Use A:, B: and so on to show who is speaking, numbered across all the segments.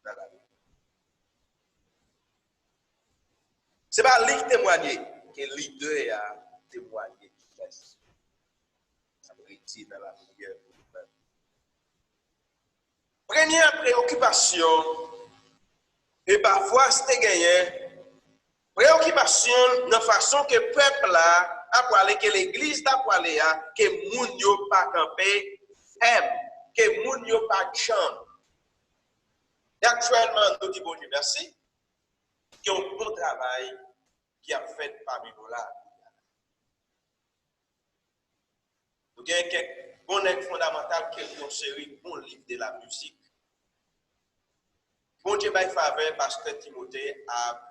A: dans la vie. Ce n'est pas lui qui témoigne, que le leader a témoigné du reste. Ça me dit dans la prière. Première préoccupation, et parfois c'était gagné, préoccupation de la façon que le peuple là a parlé, que l'église a parlé, que moun yo pas campé, que moun yo pas chambre. Et actuellement, nous disons bon Dieu merci, qui ont un bon travail qui a fait parmi nous là. Nous avons quelques bons règles fondamentales qui sont une série de bons livres de la musique. Bon Dieu m'a faveur parce que Timothée a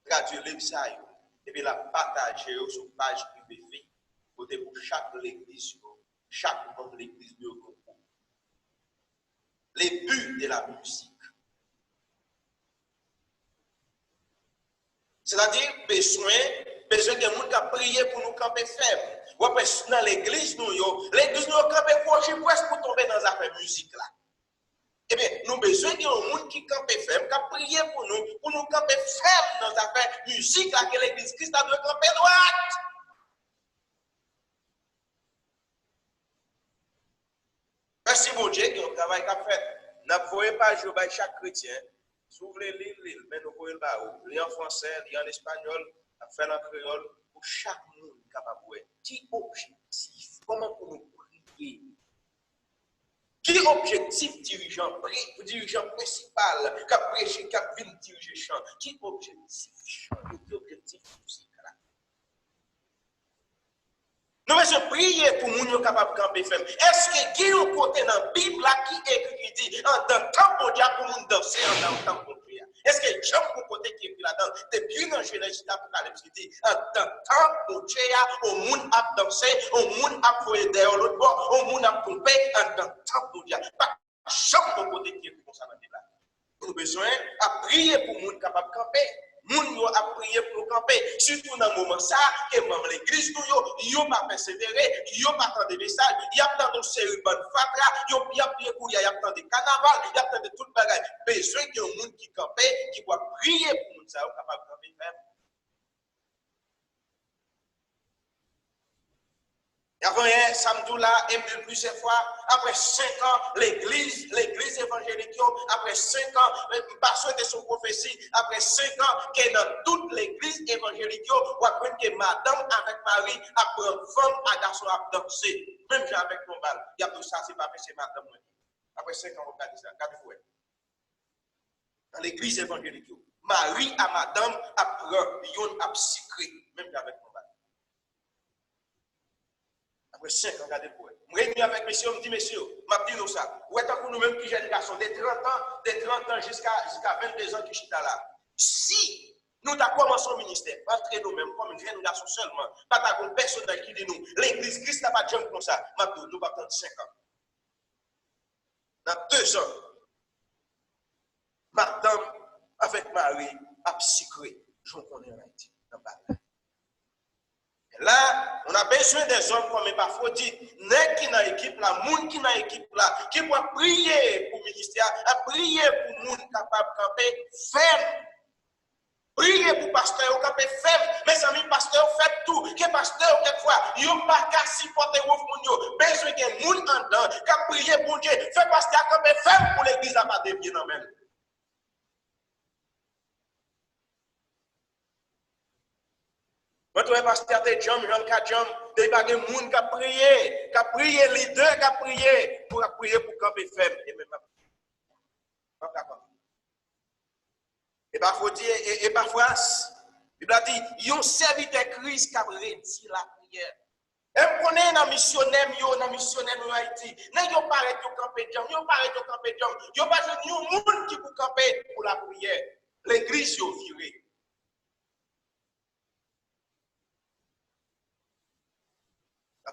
A: traduit le livre et puis l'a partagé sur page privée pour chaque église, chaque membre de l'église de groupe. Les buts de la musique. C'est-à-dire besoin de gens qui ont prié pour nous camper ferme. Ou après dans l'église nous camper proche presque pour tomber dans affaire musique là. Eh bien, nous avons besoin de gens qui campent ferme, qui prier pour nous camper ferme dans affaire musique là que l'église Christ a doit camper droite. Merci mon Dieu qui ont travail qu'a fait. N'a voyez pas jouer par chaque chrétien. S'ouvre les livres, mais nous pouvons le lire en français, lire en espagnol, faire en créole, pour chaque monde capable de voir. Qui objectif? Comment pour nous prier? Qui objectif dirigeant principal, qui a prêché, qui a vu diriger chant? Qui objectif chant? Qui objectif musique là? Nous devons prier pour nous nous capables de camper ferme. Est-ce que qui est un côté dans la Bible là qui écrit qui dit en tant que Dieu pour nous danser en tant que Dieu? Est-ce que Jean pour côté qui écrit là-dedans depuis dans Genèse Apocalypse qui dit en tant que Dieu au monde a dansé, au monde a foyer derrière l'autre bord, au monde a pompé en tant que Dieu. Pas Jean pour côté qui écrit comme ça dans la Bible là. Nous avons besoin de prier pour nous capables de camper. Nous a prié pour nous camper, surtout dans le moment ça, que même l'église, nous n'ont pas persévéré, ils n'ont pas attendu des messages, ils ont attendu une série de bonnes fatra, ils ont prié pour ils ont attendu des carnavals, ils ont attendu tout le bagage. Besoin qu'il y ait un monde qui campe, qui doit prier pour nous, ça, capable de camper même. Avant hier, samedi là, et plusieurs fois, après 5 ans, l'église évangélique, après 5 ans, parce de son prophétie, après 5 ans, que dans toute l'église évangélique, on apprend que madame avec Marie apprend femme à garçon à danser. Même avec mon bal. Il y a tout ça, c'est pas fait, c'est madame. Après 5 ans, on regarde ça. Regardez-vous. Dans l'église évangélique, Marie à madame apprend, yon a secret, même avec mon bal. Après 5 ans, regardez pour eux. Je me réunis avec messieurs, je me dis, messieurs, je me dis ça. Où est-ce que nous-mêmes qui jeunes garçons, de 30 ans jusqu'à 22 ans qui sont là. Si nous avons commencé au ministère, entre nous-mêmes, comme jeunes garçons seulement, pas de personne qui dit nous, l'église Christ n'a pas de jeunes comme ça, nous ne pas attendre 5 ans. Dans 2 ans, madame avec Marie a psyché, je connais en Haïti, dans le là, on a besoin des hommes comme parfois dit, n'est qui dans l'équipe là, moun qui dans l'équipe là, qui doit prier pour le ministère, à prier pour moun capable de camper ferme. Prier pour pasteur, camper ferme. Mes amis, pasteur, faites tout. Que pasteur, quelquefois, il n'y a pas qu'à supporter moun yo. Besoin de moun en dedans, qu'à prier pour Dieu. Fait pasteur camper ferme pour l'église à pas dévier dans même. Quand on pasteur de jam, Jean 4 jam, il y a des gens qui prient, leader qui prié pour camper ferme. Et parfois, il a dit, il y a un serviteur Christ qui a rédit la prière. Et on est dans missionnaire, en Haïti. Ils n'ont pas arrêté de camper jam, ils n'ont pas arrêté de camper jam. Ils n'ont pas de monde qui peut camper pour la prière. L'église est virée.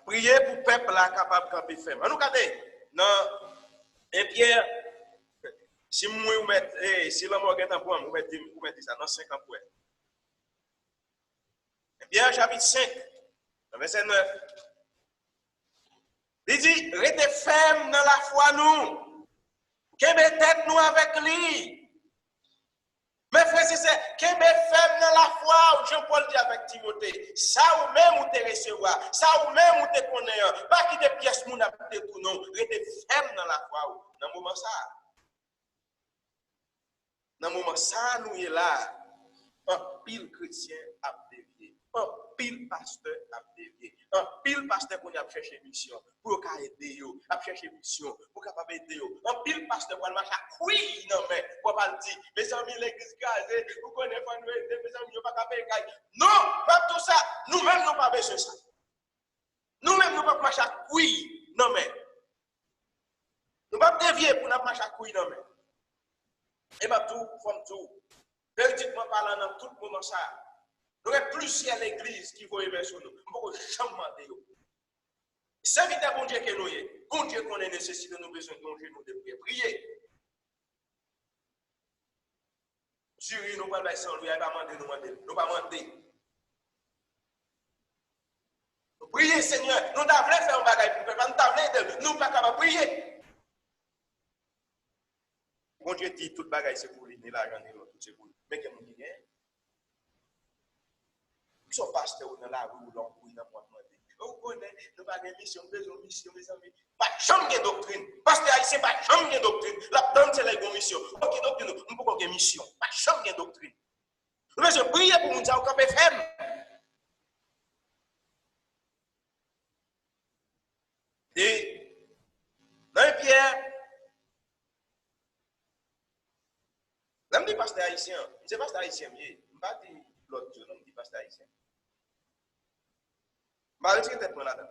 A: Prier pour le peuple là capable de camper ferme. Nous regardez, dans Pierre, si vous mettez, si l'homme est en point, vous mettez ça dans 5 ans. Pierre chapitre 5, verset 9. Il dit, restez ferme dans la foi nous. Kembe tête nous avec lui. Mes frères et sœurs, kembe ferme dans la foi, Jean-Paul dit avec Timothée, ça ou même ou te recevoir, ça ou même ou te connaître, pas qui des pièces moun a te tout non, rete ferme dans la foi. Dans le moment ça, nous est là, un pile chrétien a dévié, un pile pasteur a dévié, un pile pasteur qu'on a cherché mission pour aider yo, a cherché mission pour capable aider yo, un pile pasteur pour marcher oui non mais pour pas dire mes amis l'église casée, vous connaissez pas nous aider mes amis pas capable non, pas tout ça, nous-mêmes nous pas besoin ça. Nous-mêmes nous pas marcher oui non mais nous pas dévier pour nous marcher oui non mais et pas tout comme tout. Véritablement parlant dans tout moment ça. Nous avons plusieurs églises qui vont aimer sur nous. Nous ne jamais demander. C'est vite bon Dieu que nous y est. Bon Dieu qu'on ait nécessité, nous besoin de nous de prier. Sur nous pas faire sans lui, il va demander, nous pas demander. Nous prier Seigneur, nous devons faire un bagage pour faire, nous devons pas capable prier. Bon Dieu dit tout bagage c'est pour lui, ni l'argent ni l'autre, c'est pour lui. Mais que nous disons, son pasteur dans la rue ou dans le demander. Vous connaissez, nous avons une mission, mes amis. Pas jamais de doctrine. Pasteur haïtien, pas jamais de doctrine. La donne, c'est la mission. Ok, doctrine, nous ne pouvons pas de mission. Pas jamais de doctrine. Nous devons prier pour nous dire qu'on peut faire. Et, dans Pierre, je me dis pasteur haïtien. Je ne sais pas pasteur haïtien, je ne sais pas l'autre, je me dis pasteur haïtien. Je vais retirer tête là-dedans.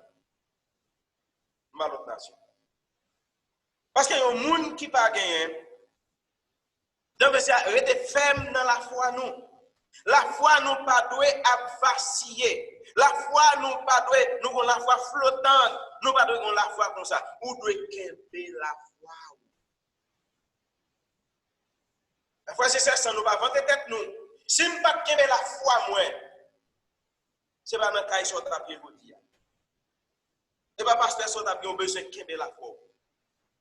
A: Ma l'autre nation. Parce qu'il y a un monde qui pas gagné. Donc, c'est rester ferme dans la foi, nous. La foi, nous pas doué à vaciller. La foi, nous pas doué, nous avons la foi flottante. Nous pas doué la foi comme ça. Nous devons kemper la foi. La foi, c'est ça, nous pas vanter tête, nous. Si nous pas kemper la foi, moi, c'est pas dans le cas sur ta pied, vous dire. C'est pas parce que sur ta pied, on besoin de kemper la foi.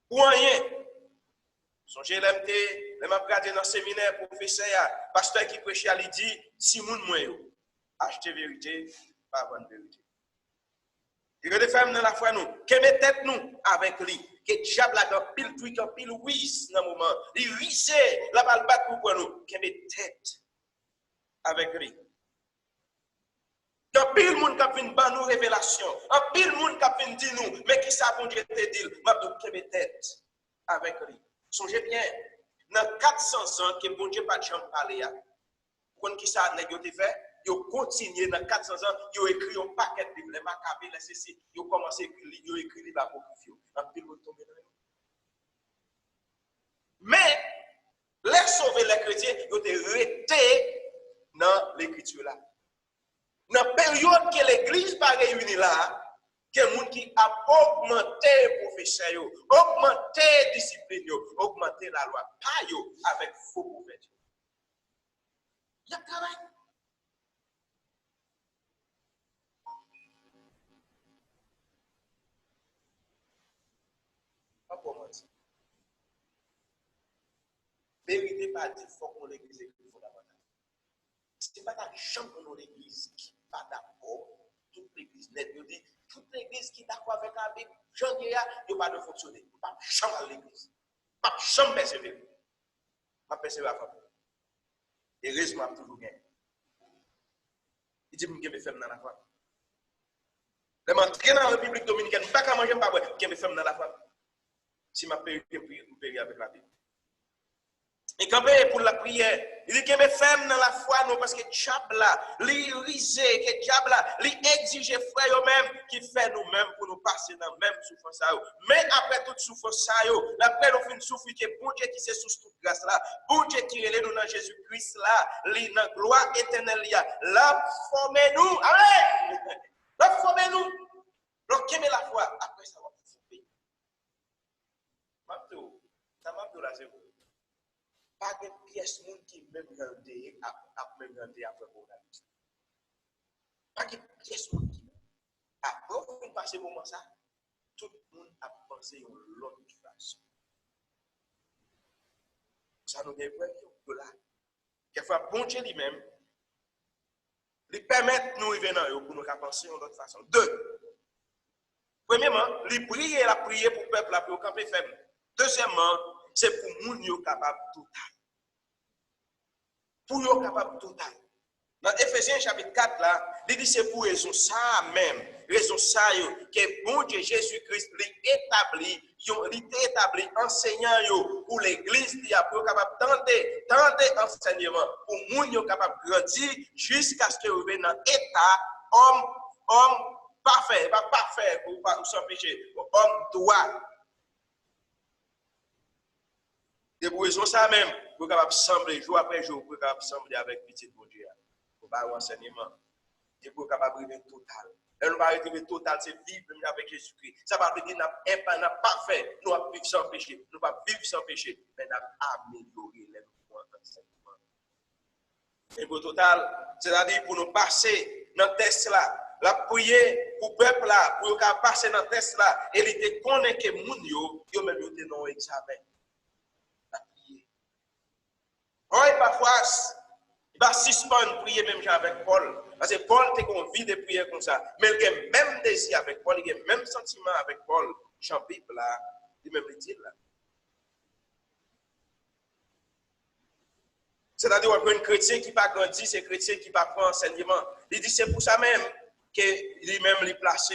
A: Ou rien. Songez l'MT, les m'a regardé dans le séminaire professeur, pasteur qui prêchait à lui dit, si moun mwen achetez vérité, pas bonne vérité. Il y a femmes dans la foi nous, qui met tête nous avec lui, que diable a dans pile tweet, pile whiz dans le moment, il wisse, la balle bat pour nous, qui met tête avec lui. Quand pile monde qui vient ban nous révélation, en pile monde qui vient dire nous, mais qui ça bon Dieu te dit, m'a donc qui met tête avec lui. Songez bien, dans 400 ans que bon Dieu pas de chambre parler, quand qui ça n'a pas fait, ils continué dans 400 ans, ils écrit un paquet de livres, les Maccabées, les ceci, ils commencé à écrire, ils écrit l'apocryphe, en pile de tomber dans nous. Mais les sauver les chrétiens, ils ont été restés dans l'écriture là. Dans la période que l'église pas réunie là, que les gens qui a augmenté le professeur, augmenté la discipline, augmenté la loi, pas avec faux prophètes. Il y a travail. Pas pour mentir. Vérité pas dit, il faut qu'on l'église écrit fondamental. Ce n'est pas la chambre de l'église qui n'est pas d'accord, toute l'église net, je dis, toute l'église qui est d'accord avec la Bible, j'en ai il n'y a pas de fonctionner. Pas de chambre à l'église. Pas de chambre persévérer. Pas persévérer à faire. Et heureusement, toujours bien. Il dit, je vais faire dans la foi. Je vais entrer dans la République dominicaine, je ne vais pas manger, je vais faire dans la foi. Si je peux avec la Bible. Et quand pour la prière, il dit que mes femmes dans la foi, non, parce que diable là, li risé, que diable là, li exige frère eux-mêmes qui fait nous-mêmes pour nous passer dans la même souffrance. Mais après toute souffrance, après nous fin souffrir, que bon Dieu qui c'est sous toute grâce là, bon Dieu qui est nous dans Jésus-Christ là, li dans gloire éternelle là, formez-nous, amen, là, formez-nous, donc qui met la foi, après ça va vous souffrir. Ça m'a tout là, c'est vous. Pas de pièces qui même grandir après coronavirus. Pas de pièces qui après on passe ce moment ça, tout le monde a pensé en l'autre façon. Ça nous dévoile que là. Quelquefois, bon Dieu lui-même, lui permettre nous arriver dans eux pour nous penser de notre façon. Deux. Premièrement, lui prier la prière pour le peuple là pour camper faible. Deuxièmement, c'est pour nous yo capable total. Pour yo capable total. Dans Ephésiens chapitre 4 là, il dit c'est pour raison ça même, raison ça que bon Dieu Jésus-Christ établi enseignant yo pour l'église qui a pour capable tenter enseignement pour moun yo capable grandir jusqu'à ce que revienne dans état homme parfait, pas parfait pour pas sans péché, homme droit. C'est pour raison ça même pour capable sembler jour après jour pour capable sembler avec petit bon Dieu. Pour pas enseignement. Et pour capable de total. Et nous va arriver total, c'est vivre avec Jésus-Christ. Ça va dire n'a pas fait, nous va vivre sans péché, nous va vivre sans péché, mais nous améliorer les points d'enseignement. Et pour total, c'est-à-dire pour nous passer dans le test là, la prière pour le peuple là, pour nous passer dans le test là, et il était connaît que moun yo même yo non examen. La prière. Oui, parfois il va suspendre prier même avec Paul. Parce que Paul était envie de prier comme ça. Mais il a le même désir avec Paul, il a le même sentiment avec Paul. Jean Bible là, il même le dit là. C'est-à-dire un chrétien qui n'a pas grandi, c'est un chrétien qui va prendre enseignement. Il dit c'est pour ça même que lui-même il place.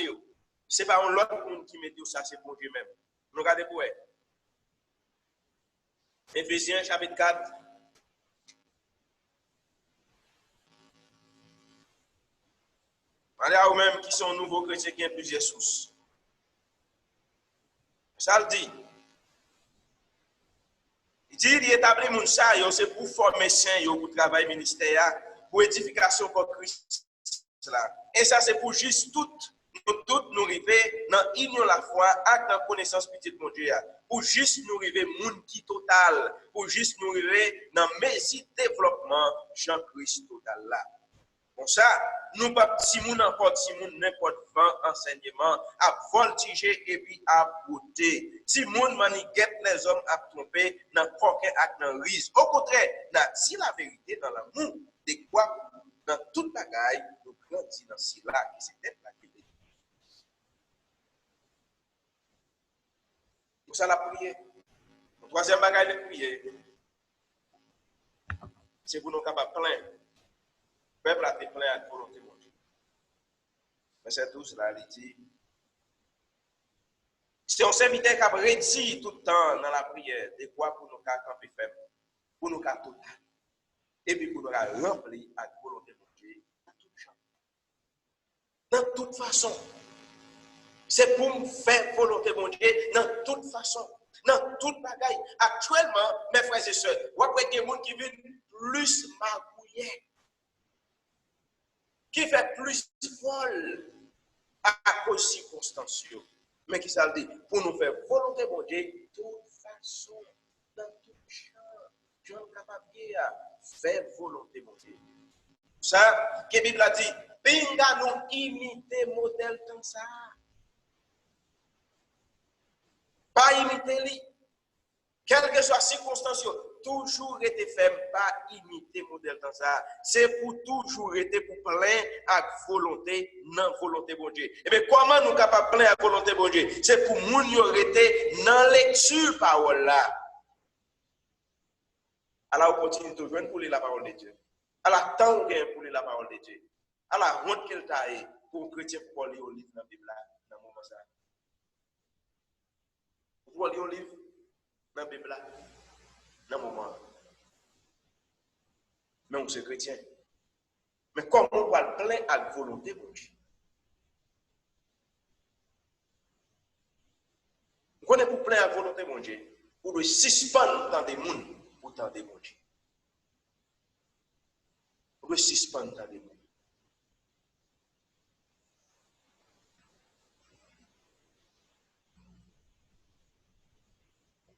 A: Ce n'est pas un autre monde qui met ça, c'est pour lui-même. Nous regardez pour elle. Ephésiens chapitre 4. Allez à vous-même qui sont nouveaux chrétiens qui ont plusieurs sources. Ça le dit. Il dit, il établit mon ça, c'est pour former saint, pour travail ministère, pour édification pour Christ. Et ça, c'est pour juste toutes nous arriver dans l'union la foi, avec la connaissance petite mon Dieu. Pour juste nous arriver monde qui total, pour juste nous arriver dans le développement Jean-Christ total là. Pour ça, nous pas si moun n'importe si moun n'importe vent enseignement à voltiger et puis à bouter. Si moun maniguette les hommes à tromper dans coquin ak dans rise. Au contraire, n'a dit la vérité dans l'amour de quoi dans toute bagaille nous grandit dans cela qui c'était la vérité. Pour ça la prière. Le troisième bagaille de prière, c'est pour nous capables plein. Le peuple a été plein à la volonté de Dieu. Verset 12, là, il dit, c'est un serviteur qui a rédit tout le temps dans la prière, de quoi pour nous camper faible, pour nous total, et puis pour nous remplir à la volonté de Dieu, dans toute façon. C'est pour nous faire volonté de Dieu, dans toute façon, dans toute bagaille. Actuellement, mes frères et sœurs, vous avez des gens qui viennent plus magouillés, qui fait plus folle à cause de circonstances. Mais qui ça dit? Pour nous faire volonté de Dieu, de toute façon, dans tout champ, Jean capable de faire volonté de Dieu. Ça, que la Bible a dit, pinga nous imiter modèle comme ça. Pas imiter lui. Quelle que soit la circonstance, toujours été fait, pas imiter modèle dans ça. C'est pour toujours être pour plein avec volonté, non volonté bon Dieu. Et bien, comment nous sommes capables de plein avec volonté bon Dieu? C'est pour nous arrêter dans lecture parole là. Alors, on continue de jouer pour lire la parole de Dieu. Alors, tant qu'on gagne pour lire la parole de Dieu. Alors, honte qu'elle taille pour un chrétien pour lire au livre dans la Bible dans le moment ça. Pour lire au livre dans la Bible dans le moment. Mais on est chrétien. Mais comment on va le plein à la volonté de Dieu? On est pour plein à la volonté de Dieu. Pour le suspendre dans des mondes pour tenter de Dieu. Pour le suspendre dans des mondes.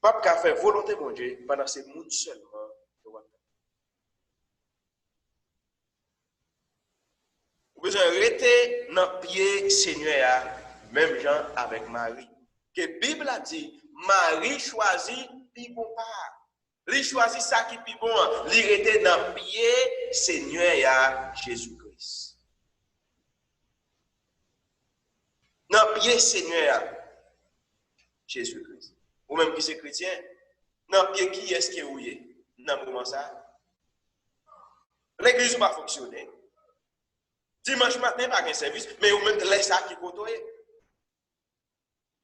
A: Pas qu'à faire volonté de Dieu pendant ces mondes seulement. Vous besoin rester dans le pied Seigneur, même gens avec Marie. Que la Bible a dit, Marie choisit puis bon part. Il choisit ça qui est plus bon. Il était dans le pied Seigneur à Jésus-Christ. Dans le pied Seigneur à Jésus-Christ. Ou même qui c'est chrétien, dans le pied qui est-ce que vous êtes? Dans le moment ça. L'église va fonctionner. Dimanche matin, pas un service, mais vous même laissez ça qui côtoie.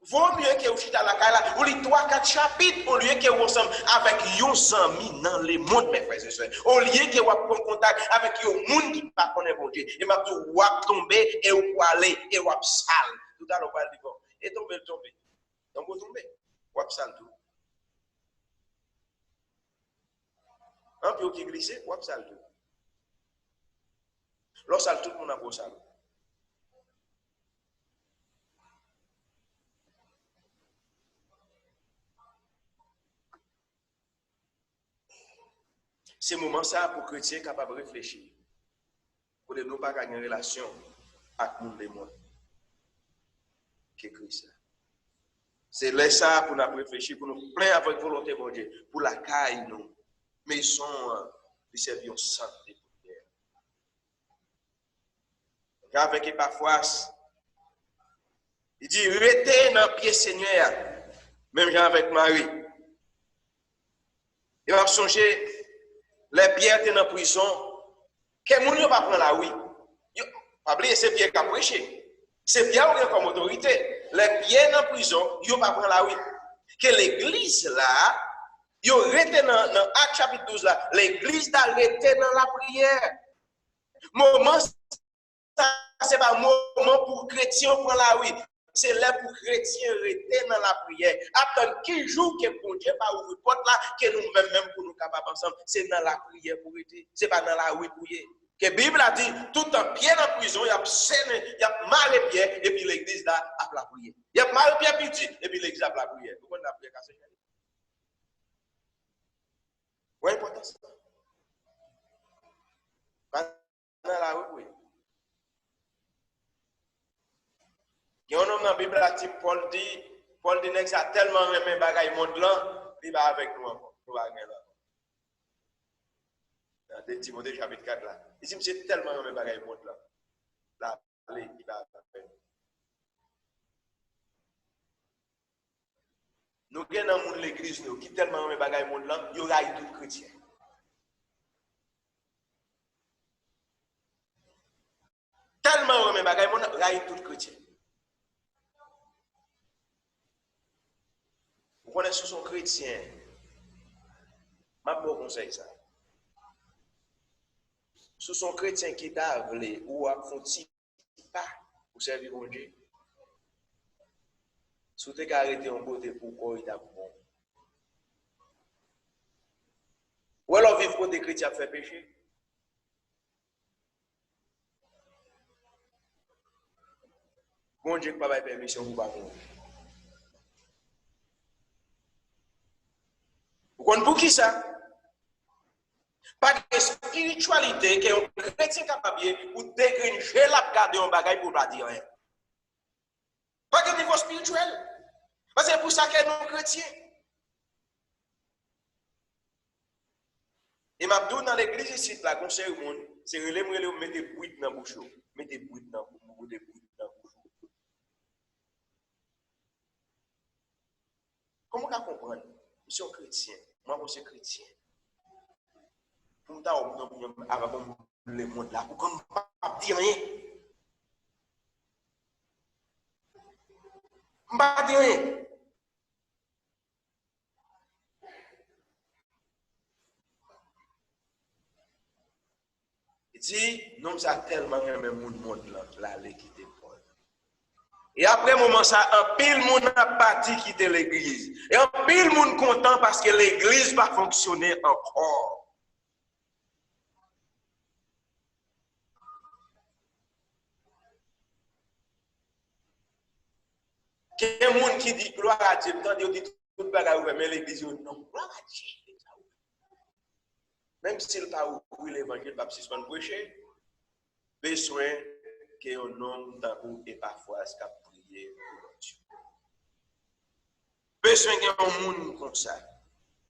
A: Vaut mieux que vous chita la caille, ou les 3-4 chapitres, au lieu que vous ensemble avec vos amis dans le monde, mes frères et sœurs. Au lieu que vous prendre contact avec les gens qui ne connaissent pas bon Dieu. Et maintenant, vous tomber et vous aller et vous sale. Tout à l'heure, on va dire, bon, et tomber. Donc, vous tombez. Vous sale tout. Un peu qui glisse, vous sale tout. Lorsque tout le monde a beau sale. C'est moment ça pour que chrétien capable de réfléchir. Pour ne nous pas gagner une relation avec le monde des mondes. Que Christ. C'est là ça pour nous réfléchir, pour nous plaindre avec volonté de Dieu, pour la caille, nous, maison, de servir santé pour Dieu. Avec parfois, il dit, restez dans le pied Seigneur, même Jean avec Marie. Il va songer, les pierres étaient dans la prison, que moun yo pas prendre la oui. Pas oublier, c'est Pierre qui a prêché. C'est Pierre qui a comme autorité. Les pierres dans la prison, yo pas prendre la oui. Que l'église là, yo resté dans Acte chapitre 12 là, l'église a arrêté dans la prière. Moment ça, c'est pas moment pour chrétiens prendre la oui. C'est là pour chrétiens rester dans la prière. Attendre qui joue que bon Dieu va ouvrir porte là, que nous même pour nous capables ensemble, c'est dans la prière pour rester. C'est pas dans la oui pour y. Que la Bible a dit, tout en pied dans la prison, il y a scène, il y a mal et pied, et puis l'église là a la prière. Il y a mal et pied petit, et puis l'église a la prière. Vous comprenez la prière cassée? Vous voyez l'importance? Pas dans la oui. Il y a un homme dans la Bible qui Paul dit, Nex a tellement aimé bagaille monde là, il va avec nous encore. Nous va là. Dans Timothée chapitre 4 là. Il dit, c'est tellement aimé bagaille monde là. Là, allez, il va avec nous. Nous avons dans le monde l'église qui tellement aimé bagaille monde là, il y aura tout chrétien. Tellement aimé bagaille monde, il y aura tout chrétien. Vous connaissez son chrétien. Je bon conseil ça. Sous son chrétien qui t'a voulu ou a fait pas pour servir mon Dieu. Si tu as arrêté en côté pourquoi il t'a bon. Ou alors vivre côté chrétien fait péché. Mon Dieu pas permission pour pas mourir. Vous comprenez pour qui ça? Pas de spiritualité qui est un chrétien capable de dégrincher la garder un bagage pour ne pas dire rien. Pas de niveau spirituel. Parce que c'est pour ça qu'il y a nos chrétiens. Et m'a dit dans l'église ici, la conseil au monde, c'est que les gens mettent des bruits dans la bouche. Mettez des bruits dans la bouche. Comment on comprendre? Je suis chrétien. Moi, je suis chrétien. Pour nous, avec le monde là, pour qu'on ne pas dire rien. Je ne pas dire rien. Il dit, nous avons tellement aimé le monde là, là, quitter Paul. Et après moment ça, un pile monde a parti quitter l'église. Et un pile monde content parce que l'église va fonctionner encore. Il y a des gens qui disent gloire à Dieu, tant ils disent tout le bagage, mais l'église dit non, gloire à Dieu. Même s'il n'a pas ouvert l'évangile, pas si on prêcher, besoin que un homme dans et parfois ce qu'a prié pour Dieu. Besoin qu'un monde comme ça,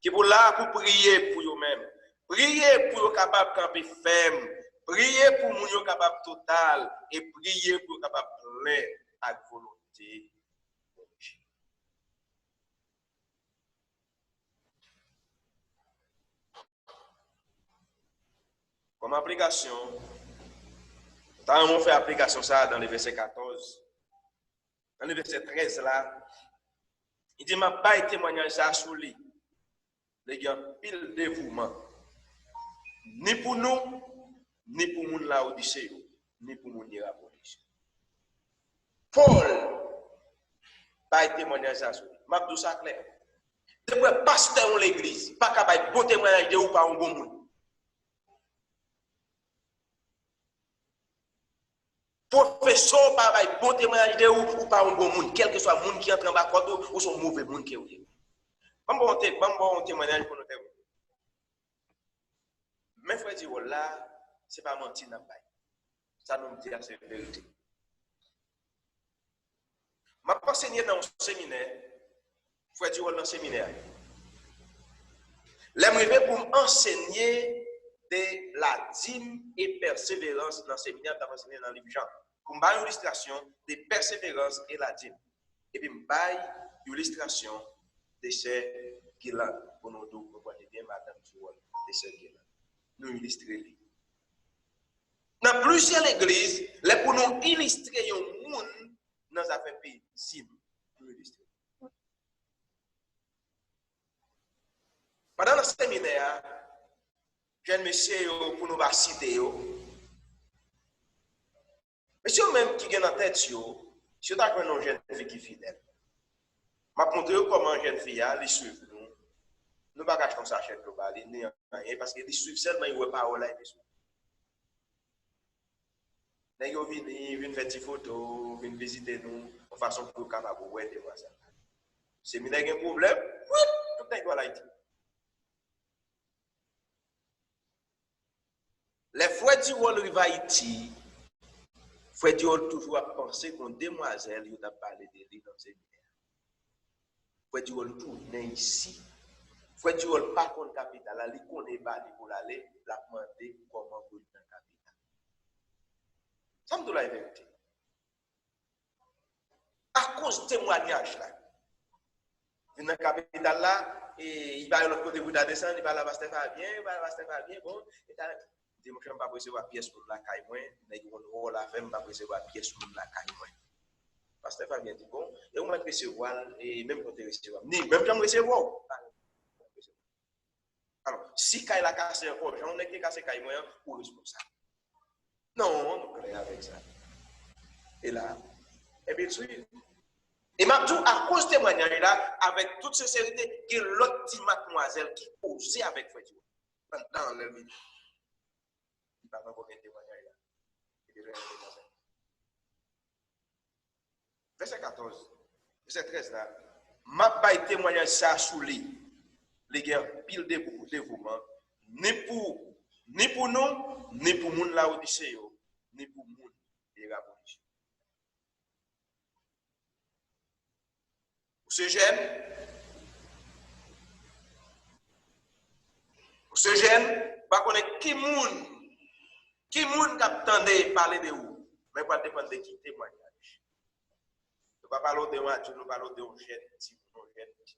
A: qui pour là pour prier pour eux-mêmes. Prier pour être capable de camper ferme. Prier pour être capable total. Et prier pour être capable plein avec volonté. Comme application, on fait application ça dans le verset 14. Dans le verset 13 là, il dit, m'a pas témoignage ça sur lui. Les gars, pile dévouement. Ni pour nous, ni pour moun la Odyssée, ni pour moun Hierapolis. Paul, pas témoignage ça sur lui. M'a dit ça clair. Depuis pasteur dans l'église, pas capable de bon témoignage de ou pas un bon monde. Professeur, pas de bon témoignage de ou pas un bon monde, quel que soit le monde qui entre en bas ou son mauvais monde qui est. Bon témoignage pour nous. Mais frère dit là, c'est pas mentir dans bail. Ça nous dit c'est la vérité. M'a enseigné dans un séminaire, frère dit dans le séminaire. J'aimerais pour enseigner de la dîme et persévérance dans le séminaire que enseigné dans le livre Jean. Pour me une illustration de persévérance et la dîme. Et puis me une illustration de ce qu'il a pour nous deux, pour voir bien madame Joual, de ce qu'il a. Nous illustrer. Dans plusieurs églises, les pour nous illustrer un monde dans les affaires pays, nous illustrer. Pendant le séminaire, jeune monsieur pour nous citer, monsieur même qui est en tête, si vous avez une jeune fille qui est fidèle, je vais montrer comment une jeune fille elle suit nous. Nous ne pouvons pas acheter un sachet global, parce qu'ils suivent seulement les paroles. Ils viennent faire des photos, viennent visiter nous, de façon pour capable de voir des voisins. Si vous avez un problème, tout le monde doit. Les fois du rôle rive Haïti, Frère Diol toujours a pensé qu'une demoiselle, il a parlé de lui dans ses séminaire. Frère Diol tourne ici. Frère Diol pas contre capital, il connaît pas pour aller la demander comment pour dans capital. Ça me dit la vérité. À cause de témoignage là, dans la capitale là, et il va à l'autre côté pour descendre, il va là, va bien, bon, et je ne peux pas recevoir pièce pour la caille moins, mais je ne peux pas recevoir pièce pour la caille moins. Parce que Fabien dit bon, et on va recevoir, et même quand tu recevoir, ni même quand recevoir. Alors, si caille la casse encore, j'en ai cassé caille moins, ou responsable. Non, on est avec ça. Et là, et bien sûr, et maintenant, à cause de témoignage là, avec toute sincérité, il y a l'autre petite mademoiselle qui posait avec Frédéric dans le milieu. Il va pas avoir un témoignage là. Verset 14, verset 13 là, m'a pas témoignage ça sous lui. Les gars, pile de beaucoup de dévouement, ni pour nous, ni pour moun la Odyssée, ni pour moun Hierapolis. Ce jeune, pas connaître qui moun qui attendait parler de vous, mais pas dépendre de qui témoignage. Nous ne parlons pas de moi, nous parlons de une jeune petite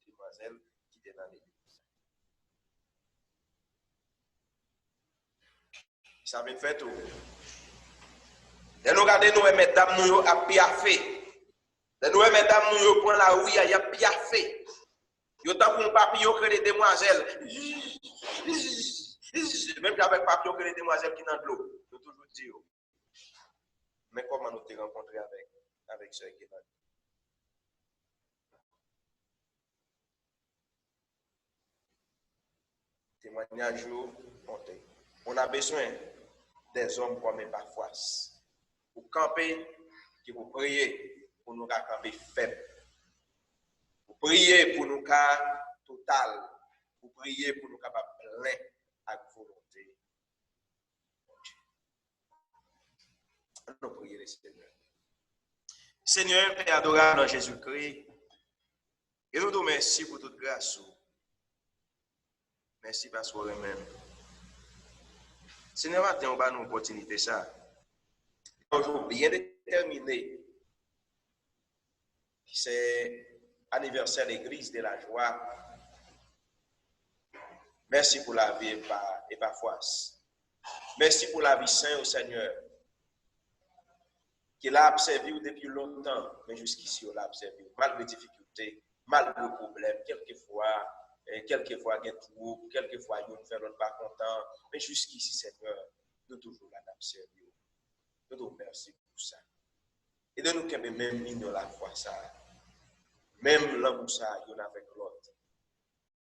A: demoiselle qui était dans l'église. Ça vient faire tout. Et nous regardons nous, mesdames, nous à piaffer. Nous, mesdames, nous prend la rue, il y a piaffer. Yo tant pour papillon que les demoiselles. Même avec papillon que les demoiselles qui dans l'eau. Nous toujours dire. Mais comment nous te rencontrer avec ceux qui dans l'eau? Témoignage monté. On a besoin des hommes comme parfois. Pour camper, qui vous prier pour nous camper faible. Pour prier pour nous cas total. Pour prier pour nous capables plein avec volonté. Nous prions le Seigneur. Seigneur, Père adorable en Jésus-Christ, et nous te remercions pour toute grâce. Merci, pasteur même. Si nous avons une opportunité, ça, un jour bien déterminé, c'est anniversaire de l'église de la joie. Merci pour la vie et parfois. Merci pour la vie sainte au Seigneur. Qui l'a observé depuis longtemps, mais jusqu'ici, on l'a observé. Malgré les difficultés, malgré les problèmes, quelquefois, il y a tout, quelquefois, il y a fait l'autre pas content, mais jusqu'ici, Seigneur, nous toujours là d'observer. Nous nous remercions pour ça. Et de nous, même mine la foi, ça. Même l'amour, ça, il y en a avec